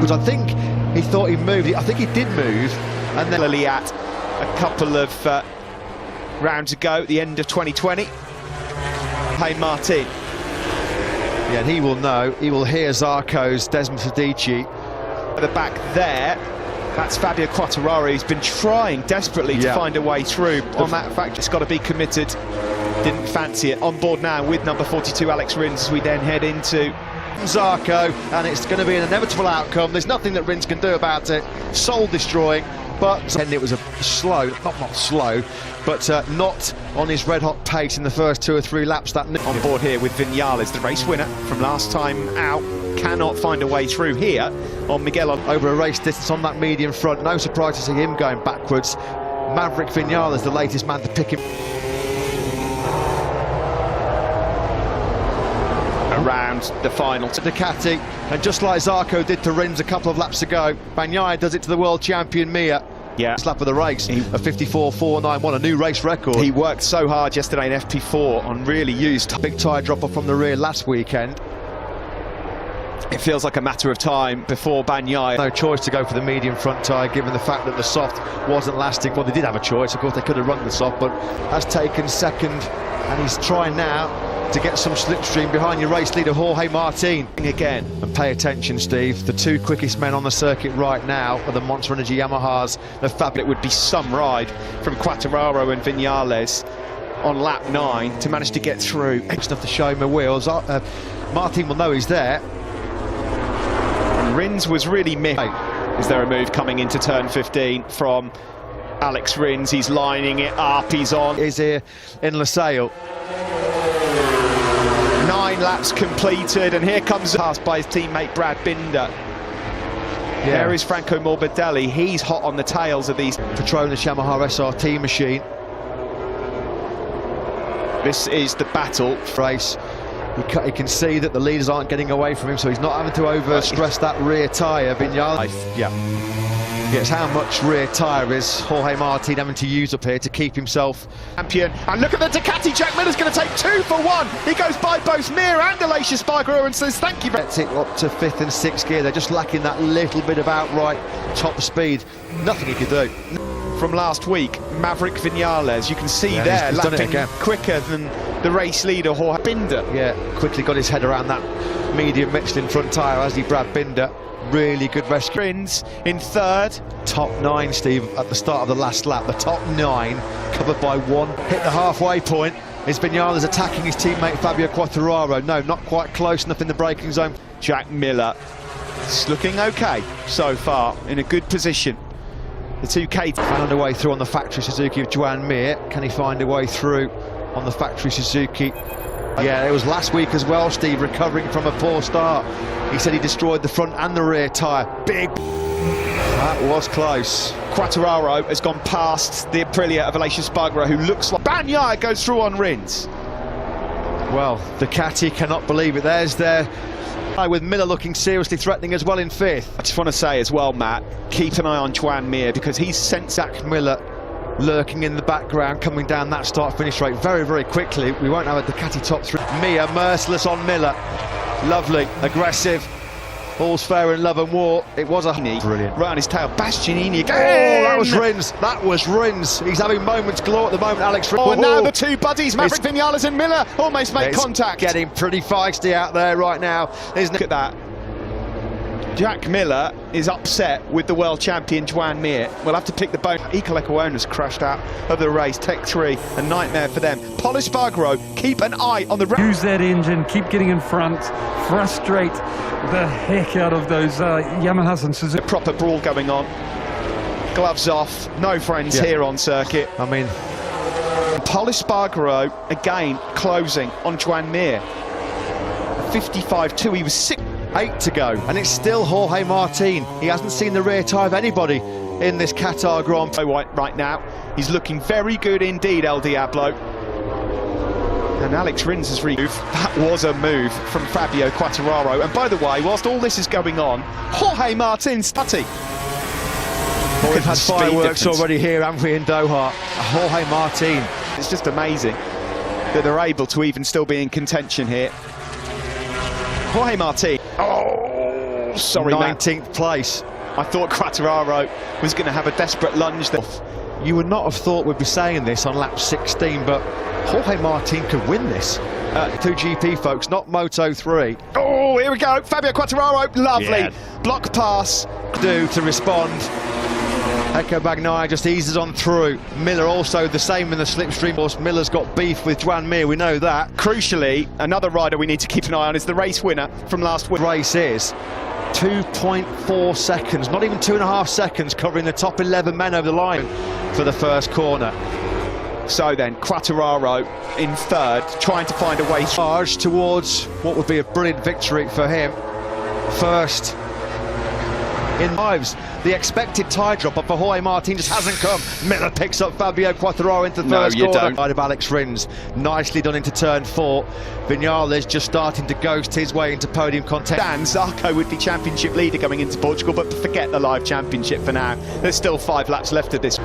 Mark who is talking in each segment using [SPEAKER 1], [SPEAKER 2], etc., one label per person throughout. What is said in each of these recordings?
[SPEAKER 1] backwards. I think he thought he moved. I think he did move. And then
[SPEAKER 2] at a couple of rounds ago at the end of 2020. Hey, Martin.
[SPEAKER 1] Yeah, and he will know. He will hear Zarco's Desmond Fedici.
[SPEAKER 2] At the back there, that's Fabio Quartararo. He's been trying desperately to find a way through. On that fact, it's got to be committed. Didn't fancy it. On board now with number 42, Alex Rins, as we then head into
[SPEAKER 1] Zarco, and it's going to be an inevitable outcome. There's nothing that Rins can do about it. Soul destroying, but it was a slow, not slow, but not on his red-hot pace in the first 2 or 3 laps. That
[SPEAKER 2] on board here with Vinales, the race winner from last time out, cannot find a way through here on Miguel
[SPEAKER 1] over a race distance on that medium front. No surprise to see him going backwards. Maverick Vinales, the latest man to pick him
[SPEAKER 2] around the final.
[SPEAKER 1] Ducati, and just like Zarco did to Rins a couple of laps ago, Bagnaia does it to the world champion Mir.
[SPEAKER 2] Yeah,
[SPEAKER 1] lap of the race, a 54.491, a new race record.
[SPEAKER 2] He worked so hard yesterday in FP4 on really used
[SPEAKER 1] big tyre drop off from the rear last weekend.
[SPEAKER 2] It feels like a matter of time before Bagnaia.
[SPEAKER 1] No choice to go for the medium front tyre, given the fact that the soft wasn't lasting. Well, they did have a choice, of course. They could have run the soft, but has taken second, and he's trying now to get some slipstream behind your race leader Jorge Martin
[SPEAKER 2] again.
[SPEAKER 1] And pay attention, Steve, the 2 quickest men on the circuit right now are the Monster Energy Yamahas. The
[SPEAKER 2] It would be some ride from Quartararo and Vinales on lap 9 to manage to get through.
[SPEAKER 1] Enough to show him the wheels. Martin will know he's there.
[SPEAKER 2] And Rins was really missed. Is there a move coming into turn 15 from Alex Rins? He's lining it up, he's on.
[SPEAKER 1] He's here in Losail.
[SPEAKER 2] 9 laps completed, and here comes passed by his teammate Brad Binder. Yeah. There is Franco Morbidelli. He's hot on the tails of these
[SPEAKER 1] Petronas Yamaha SRT machine.
[SPEAKER 2] This is the battle
[SPEAKER 1] race. He can see that the leaders aren't getting away from him, so he's not having to over-stress that rear tyre. Vinales.
[SPEAKER 2] Yeah.
[SPEAKER 1] It's how much rear tyre is Jorge Martin having to use up here to keep himself
[SPEAKER 2] champion. And look at the Ducati. Jack Miller's going to take 2 for 1. He goes by both Mir and Aleix Espargaro and says thank you.
[SPEAKER 1] Gets it up to 5th and 6th gear. They're just lacking that little bit of outright top speed. Nothing he could do.
[SPEAKER 2] From last week, Maverick Vinales, you can see there,
[SPEAKER 1] he's
[SPEAKER 2] lapping quicker than the race leader Jorge Binder.
[SPEAKER 1] Yeah, quickly got his head around that medium Michelin front tyre, as he Brad Binder. Really good rescue.
[SPEAKER 2] Rins in 3rd.
[SPEAKER 1] Top 9, Steve, at the start of the last lap. The top 9 covered by 1. Hit the halfway point. Is Vinales attacking his teammate Fabio Quartararo? No, not quite close enough in the braking zone.
[SPEAKER 2] Jack Miller is looking okay so far, in a good position. The 2K
[SPEAKER 1] found a way through on the factory Suzuki of Joan Mir. Can he find a way through on the factory Suzuki? Yeah, it was last week as well, Steve, recovering from a poor start. He said he destroyed the front and the rear tyre. Big. That was close.
[SPEAKER 2] Quartararo has gone past the Aprilia of Aleix Espargaro, who looks like Bagnaia goes through on Rins.
[SPEAKER 1] Well, Ducati cannot believe it. There's their with Miller looking seriously threatening as well in 5th.
[SPEAKER 2] I just want to say as well, Matt, keep an eye on Joan Mir, because he's sent Zach
[SPEAKER 1] Miller lurking in the background, coming down that start-finish rate very, very quickly. We won't have a Ducati top 3. Mir merciless on Miller. Lovely, aggressive. All's fair in love and war. It was a
[SPEAKER 2] brilliant right on his tail. Bastianini again.
[SPEAKER 1] Oh, that was Rins. That was Rins. He's having moments galore at the moment, Alex Rins.
[SPEAKER 2] Oh, and now the 2 buddies, Maverick Vinales and Miller, almost make contact.
[SPEAKER 1] Getting pretty feisty out there right now, isn't it?
[SPEAKER 2] Look at that. Jack Miller is upset with the world champion Joan Mir. We'll have to pick the bone. Iker has crashed out of the race. Tech 3, a nightmare for them. Paul Espargaro, keep an eye on the
[SPEAKER 3] use that engine, keep getting in front, frustrate the heck out of those Yamahas and Suzuki.
[SPEAKER 2] A proper brawl going on. Gloves off, no friends here on circuit.
[SPEAKER 1] I mean,
[SPEAKER 2] Paul Espargaro again closing on Joan Mir. 55-2, he was
[SPEAKER 1] 8 to go, and it's still Jorge Martin. He hasn't seen the rear tyre of anybody in this Qatar Grand Prix
[SPEAKER 2] right now. He's looking very good indeed, El Diablo. And Alex Rins has removed. That was a move from Fabio Quartararo. And by the way, whilst all this is going on, Jorge Martin's putty.
[SPEAKER 1] Well, we've had fireworks already here, haven't we, in Doha? Jorge Martin.
[SPEAKER 2] It's just amazing that they're able to even still be in contention here. Jorge Martin. Oh, Oh, sorry,
[SPEAKER 1] 19th place.
[SPEAKER 2] I thought Quartararo was going to have a desperate lunge there.
[SPEAKER 1] You would not have thought we'd be saying this on lap 16, but Jorge Martin could win this. 2GP, folks, not Moto 3.
[SPEAKER 2] Oh, here we go. Fabio Quartararo, lovely.
[SPEAKER 1] Yeah.
[SPEAKER 2] Block pass.
[SPEAKER 1] Do to respond. Echo Bagnaia just eases on through. Miller also the same in the slipstream. Of course, Miller's got beef with Joan Mir, we know that.
[SPEAKER 2] Crucially, another rider we need to keep an eye on is the race winner from last week.
[SPEAKER 1] Race is 2.4 seconds, not even 2.5 seconds, covering the top 11 men over the line for the first corner.
[SPEAKER 2] So then, Quartararo in third, trying to find a way
[SPEAKER 1] charge towards what would be a brilliant victory for him. First in lives. The expected tie drop up for Jorge Martin just hasn't come. Miller picks up Fabio Quartararo into first corner.
[SPEAKER 2] Don't.
[SPEAKER 1] Side of Alex Rins, nicely done into turn 4. Vinales just starting to ghost his way into podium contention.
[SPEAKER 2] Dan Zarco would be championship leader going into Portugal, but forget the live championship for now. There's still 5 laps left of this.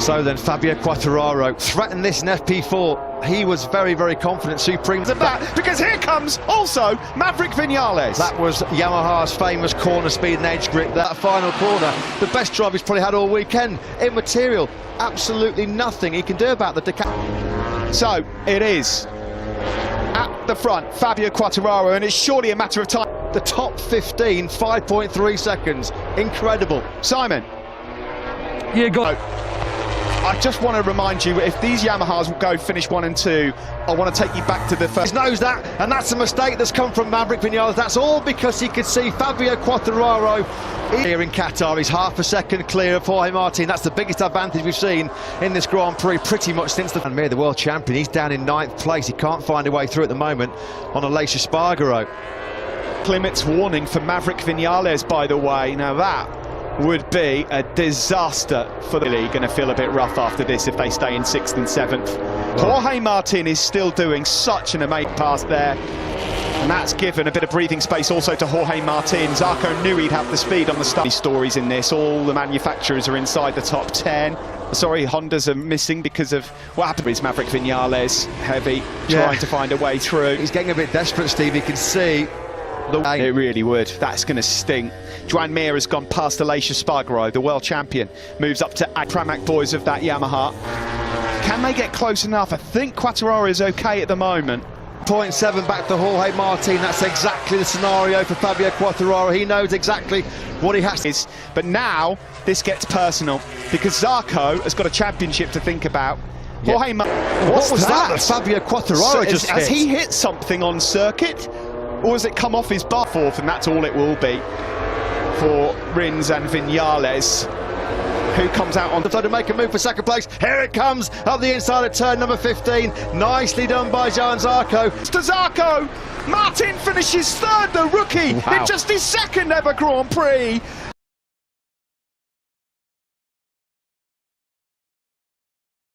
[SPEAKER 1] So then Fabio Quartararo threatened this in FP4. He was very, very confident, supreme.
[SPEAKER 2] That, because here comes also Maverick Vinales.
[SPEAKER 1] That was Yamaha's famous corner speed and edge grip. That final corner, the best drive he's probably had all weekend. Immaterial, absolutely nothing he can do about the decay.
[SPEAKER 2] So it is at the front, Fabio Quartararo, and it's surely a matter of time.
[SPEAKER 1] The top 15, 5.3 seconds. Incredible.
[SPEAKER 2] Simon.
[SPEAKER 3] Yeah, go.
[SPEAKER 2] I just want to remind you, if these Yamahas will go finish 1 and 2, I want to take you back to the first.
[SPEAKER 1] He knows that, and that's a mistake that's come from Maverick Vinales. That's all because he could see Fabio Quartararo here in Qatar. He's half a second clear of Jorge Martin. That's the biggest advantage we've seen in this Grand Prix pretty much since the Mir, the world champion. He's down in 9th place. He can't find a way through at the moment on Aleix Espargaro.
[SPEAKER 2] Limits warning for Maverick Vinales, by the way. Now that would be a disaster for the league. Going to feel a bit rough after this if they stay in 6th and 7th. Jorge Martin is still doing such an amazing pass there, and that's given a bit of breathing space also to Jorge Martin. Zarco knew he'd have the speed on the start. Stories in this, all the manufacturers are inside the top 10. Sorry, Hondas are missing because of what happened with Maverick Vinales, heavy, trying to find a way through.
[SPEAKER 1] He's getting a bit desperate, Steve. You can see
[SPEAKER 2] it really would. That's going to sting. Joan Mir has gone past Aleix Espargaro, the world champion. Moves up to Pramac boys of that Yamaha. Can they get close enough? I think Quartararo is okay at the moment.
[SPEAKER 1] 0.7 back to Jorge Martin. That's exactly the scenario for Fabio Quartararo. He knows exactly what he has to.
[SPEAKER 2] But now this gets personal because Zarco has got a championship to think about.
[SPEAKER 1] Yeah.
[SPEAKER 2] Jorge
[SPEAKER 1] what was that Fabio Quartararo just hit?
[SPEAKER 2] Has he hit something on circuit? Or has it come off his bar fourth, and that's all it will be for Rins and Vinales, who comes out on the side to make a move for second place. Here it comes up the inside of turn number 15. Nicely done by Joan Zarco. To Zarco, Martin finishes third, the rookie, in just his 2nd ever Grand Prix.